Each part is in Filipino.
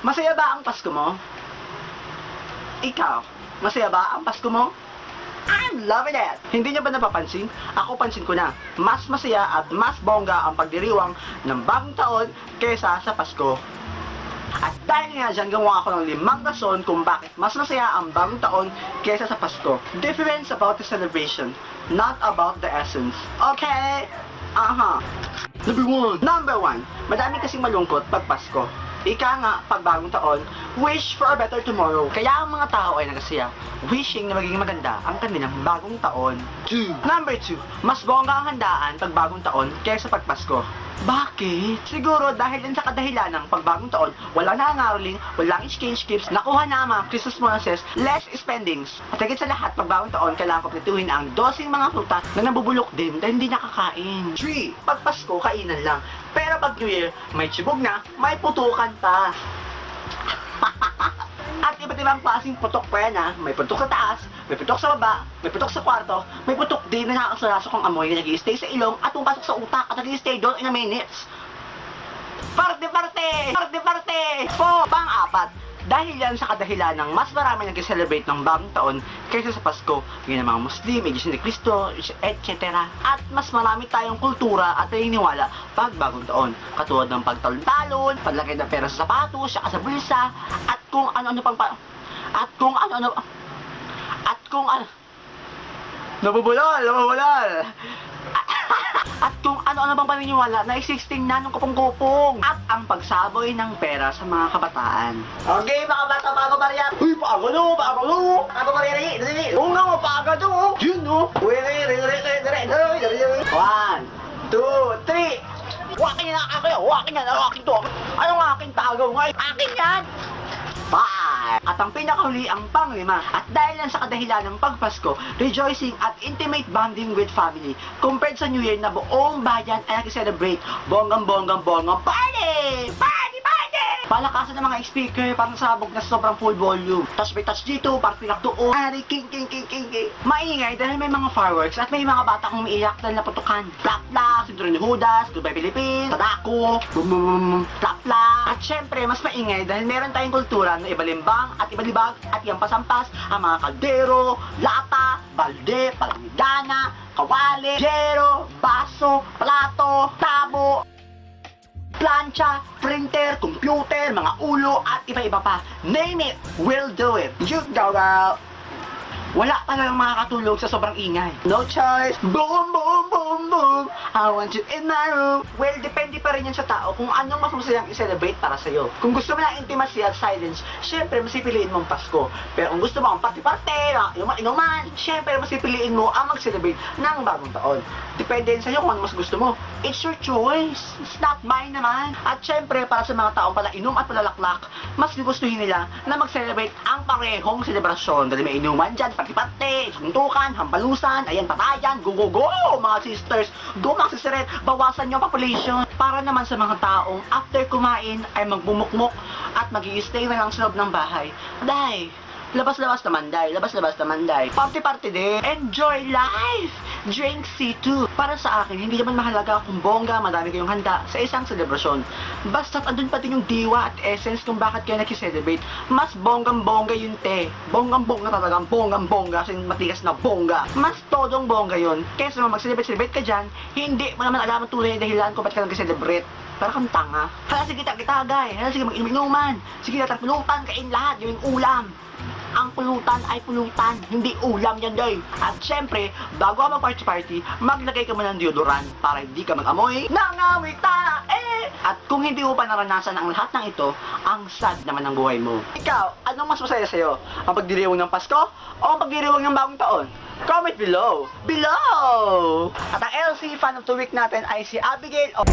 Masaya ba ang Pasko mo? Ikaw, masaya ba ang Pasko mo? I'm loving it! Hindi niyo ba napapansin? Ako pansin ko na, mas masaya at mas bongga ang pagdiriwang ng bagong taon kesa sa Pasko. At dahil nga dyan, gawa ako ng 5 rason kung bakit mas masaya ang bagong taon kesa sa Pasko. Difference about the celebration, not about the essence. Okay? Aha. Number 1, madami kasing malungkot pag Pasko. Ika nga, pag bagong taon, wish for a better tomorrow. Kaya ang mga tao ay nagsasaya, wishing na magiging maganda ang kanilang bagong taon. Number 2, mas bongga ang handaan pag bagong taon kaysa pag Pasko. Bakit? Siguro dahil din sa kadahilan ng pagbagong taon, walang nangangaroling, walang exchange gifts, nakuha na ang mga Christmas bonuses, less spendings. At higit sa lahat, pagbagong taon, kailangan kompletuhin ang 12 mga fruta na nabubulok din dahil hindi nakakain. 3. Pag Pasko, kainan lang. Pero pag New Year, may tsibog na, may putukan pa. At iba't ibang klaseng putok pa yan ha. May putok sa taas, may putok sa baba, may putok sa kwarto, may putok din na nakakasalasok ang amoy na nag-i-stay sa ilong at pumapasok sa utak at nag-i-stay doon in a minutes. Parte! 4. Pang-4, dahil yan sa kadahilan ng mas marami nag-celebrate ng bagong taon kaysa sa Pasko, yun ang mga Muslim, Iglesia ni Cristo, etc. At mas marami tayong kultura at naniniwala pag bagong taon. Katulad ng pagtalon-talon, paglagay ng pera sa sapatos, saka sa bulsa, at kung ano-ano pang nabubulol! At kung ano-ano bang paniniwala na existing na nung kupong-kupong at ang pagsaboy ng pera sa mga kabataan. Okay, mga bata, bago Maria. Uy, paagado! Bago Maria, dali. Oo nga, paagado! Yun, no? Uy, dali. 1, 2, 3. Wakin yan, akin to. Anong akin tagaw ngayon? Akin yan! 5. At ang pinakahuli ang pang-5. At dahil lang sa kadahilan ng pagpasko, rejoicing at intimate bonding with family. Compared sa New Year na buong bayan ay nag-celebrate. Bonggang party! Palakasan ng mga speaker parang sabog na sobrang full volume. Tapos may touch dito, parang pinak doon. Ari, king. Maingay dahil may mga fireworks at may mga bata kong umiiyak dahil naputukan. Plak, Sinturon ni Judas, Goodbye Philippines, Sadako, plak. At syempre, mas maingay dahil meron tayong kultura na ibalimbang at ibalibag at iyang pasampas ang mga kaldero, lata, balde, palanggana, kawali, jero, baso, plato, tabo, plancha, printer, computer, mga ulo, at iba-iba pa. Name it, we'll do it. You go, girl. Wala talagang makakatulog sa sobrang ingay. No choice. Boom. I want you in my room. Well, depende pa rin yan sa tao kung anong mas masayang i-celebrate para sa'yo. Kung gusto mo ng intimacy at silence, syempre masipiliin mong Pasko. Pero kung gusto mo ang party-party, inuman, syempre masipiliin mo ang mag-celebrate ng bagong taon. Depende din sa'yo kung ano mas gusto mo. It's your choice. It's not mine naman. At syempre, para sa mga taong pala inom at palalaklak, mas gustuhin nila na mag-celebrate ang parehong selebrasyon. Dahil may inuman dyan, party-party, suntukan, hampalusan, ayan, patayan, go, mga sisters, go mga sisteret, bawasan nyo ang population. Para naman sa mga taong after kumain ay magbumukmok at mag-i-stay na lang sa loob ng bahay. Dahil, labas-labas naman, party-party din, enjoy life, drink C2. Para sa akin, hindi naman mahalaga kung bongga, madami kayong handa sa isang selebrasyon. Basta't andun pa din yung diwa at essence kung bakit kayo nag-celebrate. Mas bonggang-bongga yun, te. Bonggang-bongga talagang bonggang-bongga, kasi matigas na bongga. Mas todong bongga yun. Kaysa mag-celebrate ka dyan, hindi mo naman alam ang tunay na dahilan kung ba't ka nag-celebrate. Para kang tanga. Hala, sige, tagay. Hala, sige, mag-inuman. Sige, pulutan, kain lahat, yung ulam. Ang pulutan ay pulutan, hindi ulam yan, day. At syempre, bago ka mag-party, maglagay ka mo ng deodorant para hindi ka mag-amoy nangamoy tae. At kung hindi mo pa naranasan ang lahat ng ito, ang sad naman ng buhay mo. Ikaw, anong mas masaya sa'yo? Ang pagdiriwang ng Pasko o ang pagdiriwang ng bagong taon? Comment below! At ang LC fan of the week natin ay si Abigail o...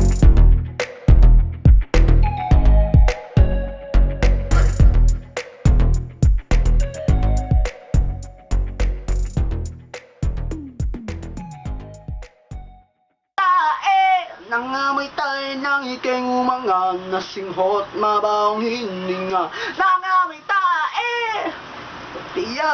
Nangamoy tayo ng iking umangan, nasinghot mabawang hininga. Nangamoy tayo! Tiyo!